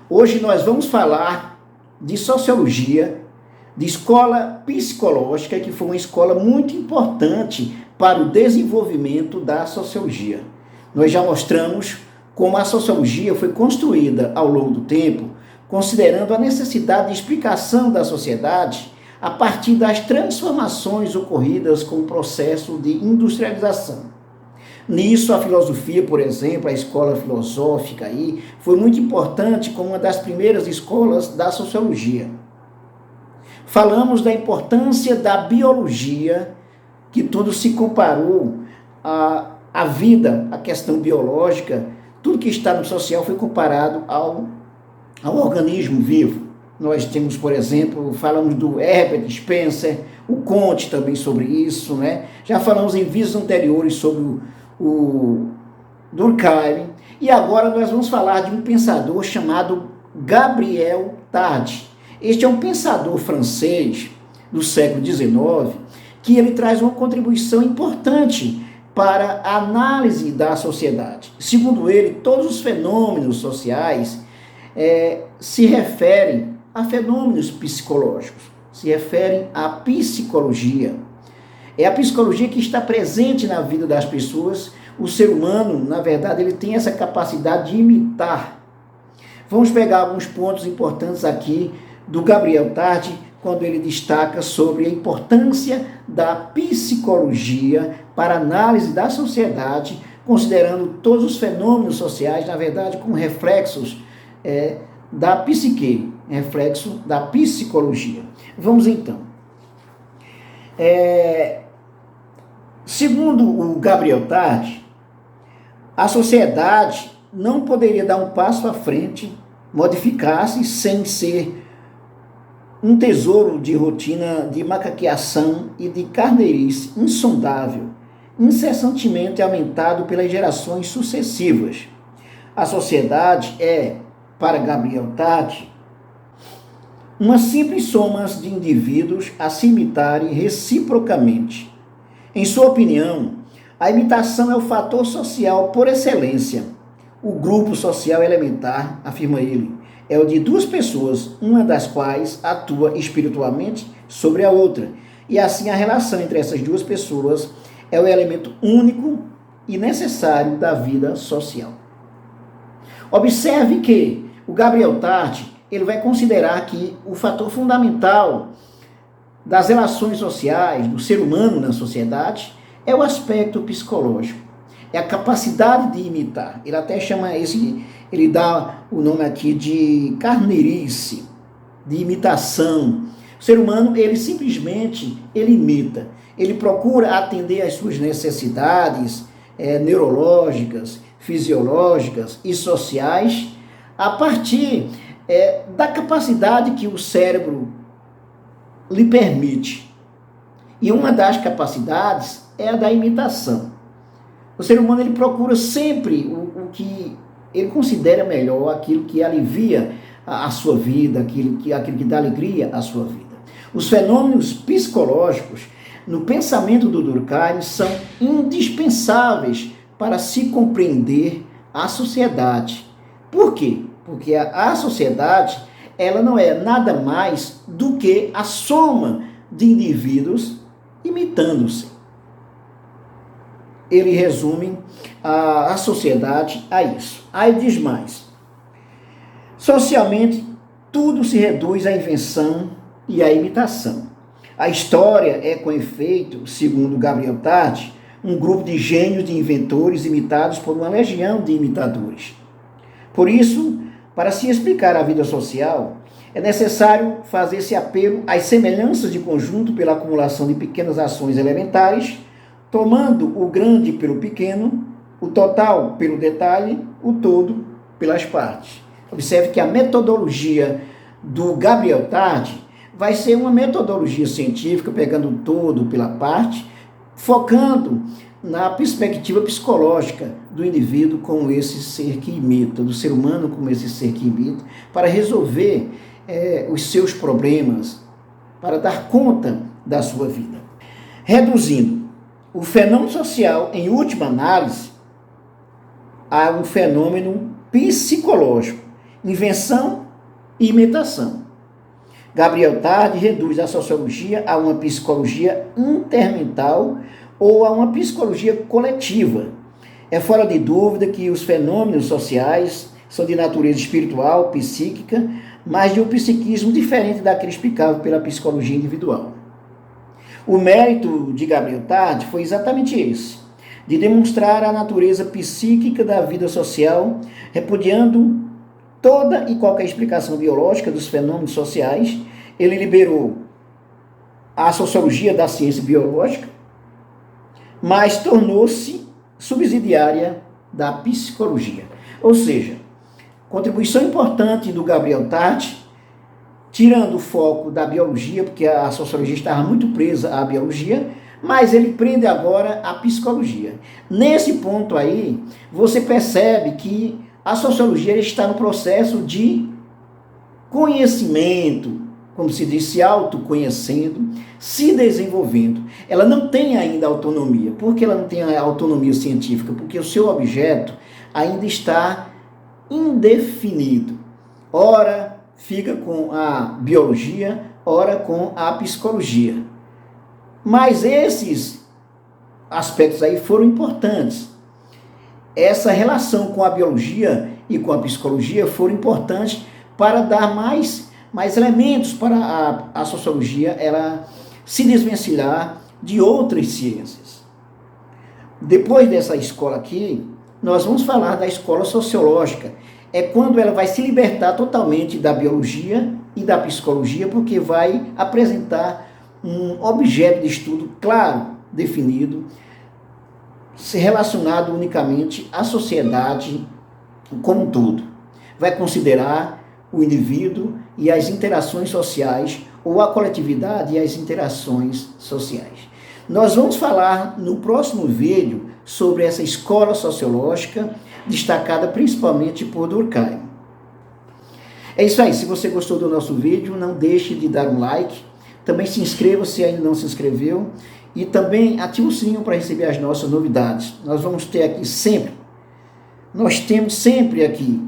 Hoje nós vamos falar de sociologia, de escola psicológica, que foi uma escola muito importante para o desenvolvimento da sociologia. Nós já mostramos como a sociologia foi construída ao longo do tempo, considerando a necessidade de explicação da sociedade a partir das transformações ocorridas com o processo de industrialização. Nisso, a filosofia, por exemplo, a escola filosófica aí, foi muito importante como uma das primeiras escolas da sociologia. Falamos da importância da biologia, que tudo se comparou à vida, à questão biológica, tudo que está no social foi comparado ao organismo vivo. Nós temos, por exemplo, falamos do Herbert Spencer, o Comte também sobre isso, né? Já falamos em vídeos anteriores sobre o Durkheim, e agora nós vamos falar de um pensador chamado Gabriel Tarde. Este é um pensador francês do século XIX, que ele traz uma contribuição importante para a análise da sociedade. Segundo ele, todos os fenômenos sociais se referem a fenômenos psicológicos, se referem à psicologia. É a psicologia que está presente na vida das pessoas. O ser humano, na verdade, ele tem essa capacidade de imitar. Vamos pegar alguns pontos importantes aqui do Gabriel Tarde, quando ele destaca sobre a importância da psicologia para a análise da sociedade, considerando todos os fenômenos sociais, na verdade, como reflexos da psique, reflexo da psicologia. Vamos então. Segundo o Gabriel Tarde, a sociedade não poderia dar um passo à frente, modificar-se sem ser um tesouro de rotina, de macaqueação e de carneirice insondável, incessantemente aumentado pelas gerações sucessivas. A sociedade é, para Gabriel Tarde, uma simples soma de indivíduos a se imitarem reciprocamente. Em sua opinião, a imitação é o fator social por excelência. O grupo social elementar, afirma ele, é o de duas pessoas, uma das quais atua espiritualmente sobre a outra. E assim a relação entre essas duas pessoas é o elemento único e necessário da vida social. Observe que o Gabriel Tarde, ele vai considerar que o fator fundamental das relações sociais, do ser humano na sociedade, é o aspecto psicológico. É a capacidade de imitar. Ele até chama ele dá o nome aqui de carneirice, de imitação. O ser humano, ele simplesmente, ele imita. Ele procura atender às suas necessidades neurológicas, fisiológicas e sociais a partir da capacidade que o cérebro lhe permite. E uma das capacidades é a da imitação. O ser humano, ele procura sempre o que ele considera melhor, aquilo que alivia a sua vida, aquilo que dá alegria à sua vida. Os fenômenos psicológicos no pensamento do Durkheim são indispensáveis para se compreender a sociedade. Por quê? Porque a sociedade, ela não é nada mais do que a soma de indivíduos imitando-se. Ele resume a sociedade a isso. Aí diz mais. Socialmente, tudo se reduz à invenção e à imitação. A história é, com efeito, segundo Gabriel Tarde, um grupo de gênios de inventores imitados por uma legião de imitadores. Por isso, para se explicar a vida social, é necessário fazer esse apelo às semelhanças de conjunto pela acumulação de pequenas ações elementares, tomando o grande pelo pequeno, o total pelo detalhe, o todo pelas partes. Observe que a metodologia do Gabriel Tarde vai ser uma metodologia científica, pegando o todo pela parte, focando na perspectiva psicológica do indivíduo como esse ser que imita, do ser humano como esse ser que imita, para resolver os seus problemas, para dar conta da sua vida. Reduzindo, o fenômeno social, em última análise, a um fenômeno psicológico. invenção e imitação. Gabriel Tarde reduz a sociologia a uma psicologia intermental ou a uma psicologia coletiva. É fora de dúvida que os fenômenos sociais são de natureza espiritual, psíquica, mas de um psiquismo diferente daquele explicado pela psicologia individual. O mérito de Gabriel Tarde foi exatamente esse, de demonstrar a natureza psíquica da vida social, repudiando toda e qualquer explicação biológica dos fenômenos sociais. Ele liberou a sociologia da ciência biológica, mas tornou-se subsidiária da psicologia. Ou seja, contribuição importante do Gabriel Tarde, tirando o foco da biologia, porque a sociologia estava muito presa à biologia, mas ele prende agora a psicologia. Nesse ponto aí, você percebe que a sociologia está no processo de conhecimento, como se diz, se autoconhecendo, se desenvolvendo. Ela não tem ainda autonomia. Por que ela não tem a autonomia científica? Porque o seu objeto ainda está indefinido. Ora fica com a biologia, ora com a psicologia. Mas esses aspectos aí foram importantes. Essa relação com a biologia e com a psicologia foram importantes para dar mais elementos para a sociologia ela se desvencilhar de outras ciências. Depois dessa escola aqui, nós vamos falar da escola sociológica. É quando ela vai se libertar totalmente da biologia e da psicologia, porque vai apresentar um objeto de estudo claro, definido, relacionado unicamente à sociedade como um todo. Vai considerar o indivíduo e as interações sociais, ou a coletividade e as interações sociais. Nós vamos falar no próximo vídeo sobre essa escola sociológica, destacada principalmente por Durkheim. É isso aí, se você gostou do nosso vídeo, não deixe de dar um like, também se inscreva se ainda não se inscreveu, e também ative o sininho para receber as nossas novidades. Nós vamos ter aqui sempre, nós temos sempre aqui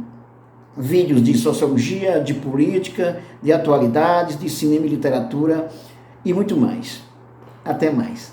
vídeos de sociologia, de política, de atualidades, de cinema e literatura e muito mais. Até mais.